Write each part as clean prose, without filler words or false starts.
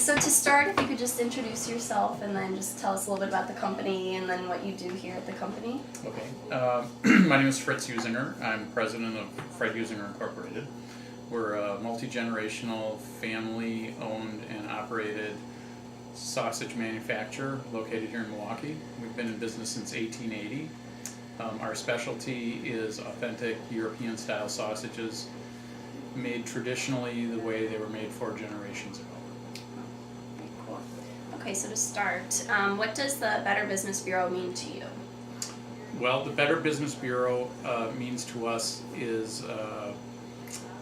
So to start, if you could just introduce yourself and then just tell us a little bit about the company and then what you do here at the company. Okay. My name is Fritz Usinger. I'm president of Fred Usinger Incorporated. We're a multi-generational, family-owned and operated sausage manufacturer located here in Milwaukee. We've been in business since 1880. Our specialty is authentic European-style sausages made traditionally the way they were made 4 generations ago. Very cool. Okay, so to start, what does the Better Business Bureau mean to you? Well, the Better Business Bureau means to us is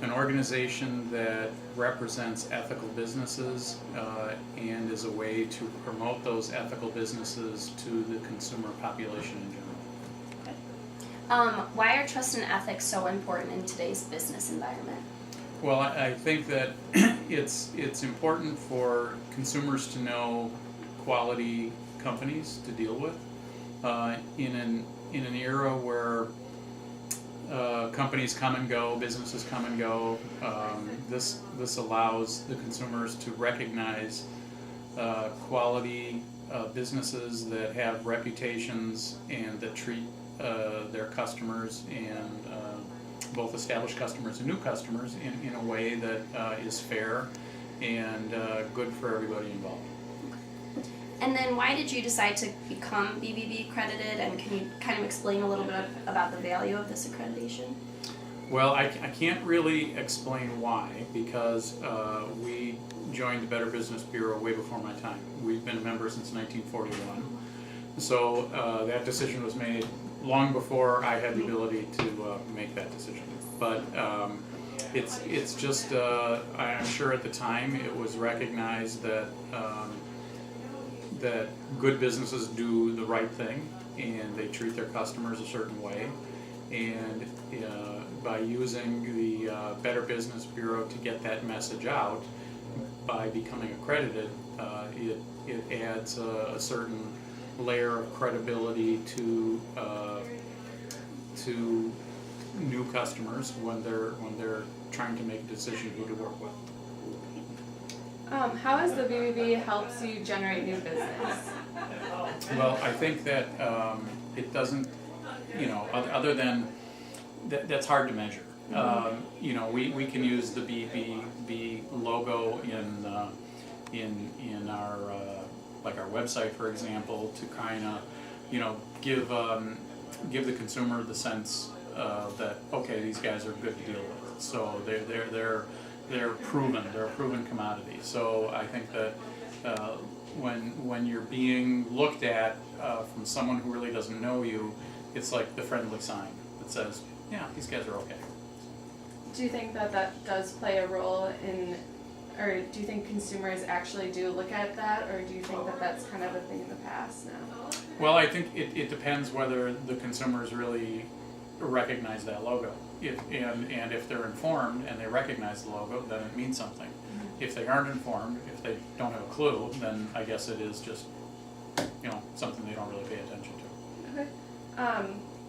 an organization that represents ethical businesses and is a way to promote those ethical businesses to the consumer population in general. Okay. Why are trust and ethics so important in today's business environment? Well, I think that it's important for consumers to know quality companies to deal with in an era where companies come and go, businesses come and go. This allows the consumers to recognize quality businesses that have reputations and that treat their customers and both established customers and new customers in a way that is fair and good for everybody involved. And then why did you decide to become BBB accredited, and can you kind of explain a little bit about the value of this accreditation? Well, I can't really explain why, because we joined the Better Business Bureau way before my time. We've been a member since 1941. So that decision was made long before I had the ability to make that decision. But it's just, I'm sure at the time it was recognized that that good businesses do the right thing and they treat their customers a certain way. And by using the Better Business Bureau to get that message out, by becoming accredited, it adds a certain layer of credibility to new customers when they're trying to make a decision who to work with. How has the BBB helped you generate new business? Well, I think that it doesn't, other than that's hard to measure. We can use the BBB logo in our like our website, for example, to kind of give the consumer the sense that okay, these guys are good to deal with. So they're proven. They're a proven commodity. So I think that when you're being looked at from someone who really doesn't know you, it's like the friendly sign that says, yeah, these guys are okay. Do you think that does play a role in, or do you think consumers actually do look at that, or do you think that that's kind of a thing in the past now? Well, I think it depends whether the consumers really recognize that logo. And if they're informed and they recognize the logo, then it means something. Mm-hmm. If they aren't informed, if they don't have a clue, then I guess it is just something they don't really pay attention to. Okay.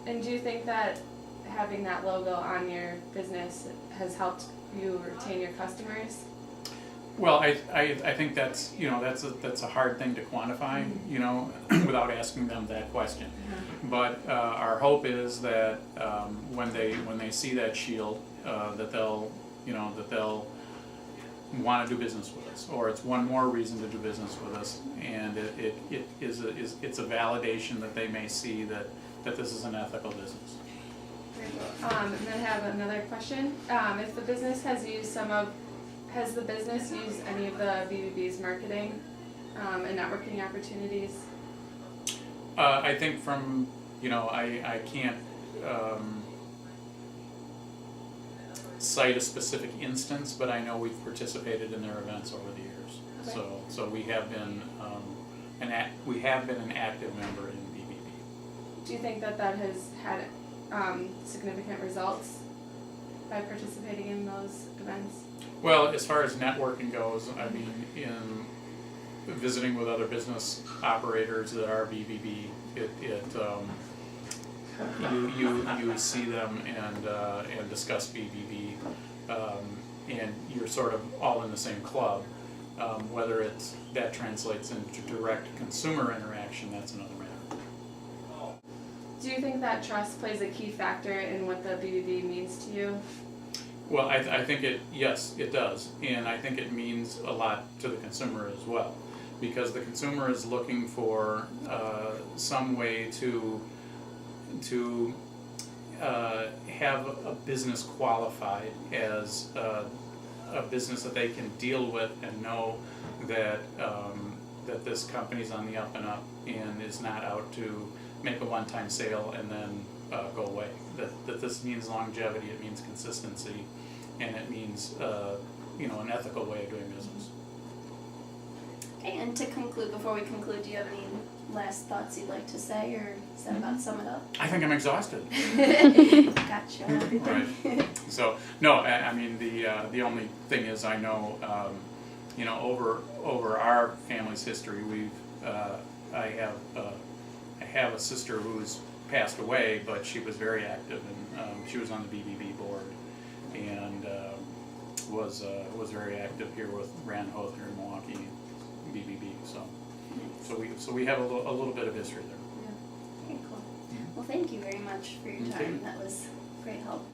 And do you think that having that logo on your business has helped you retain your customers? Well, I think that's a hard thing to quantify, without asking them that question. Mm-hmm. But our hope is that when they see that shield, that they'll want to do business with us, or it's one more reason to do business with us, and it's a validation that they may see that this is an ethical business. And then I have another question. If the business has the business used any of the BBB's marketing and networking opportunities? I think from, I can't cite a specific instance, but I know we've participated in their events over the years. Okay. So we have been an active member in BBB. Do you think that has had significant results by participating in those events? Well, as far as networking goes, I mean, in visiting with other business operators that are BBB, you see them and discuss BBB, and you're sort of all in the same club. Whether that translates into direct consumer interaction, that's another matter. Do you think that trust plays a key factor in what the BBB means to you? Well, I think yes, it does. And I think it means a lot to the consumer as well. Because the consumer is looking for some way to have a business qualified as a business that they can deal with and know that that this company's on the up and up and is not out to make a one-time sale and then go away. That this means longevity, it means consistency, and it means an ethical way of doing business. Okay, and to conclude, before we conclude, do you have any last thoughts you'd like to say, or is that about sum it up? I think I'm exhausted. Gotcha. Right. So no, I mean the only thing is I know over our family's history I have a sister who's passed away, but she was very active and she was on the BBB board and was very active here with Rand Hoth here in Milwaukee, BBB. So we have a little bit of history there. Yeah. Okay, cool. Well, thank you very much for your time. Okay. That was great help.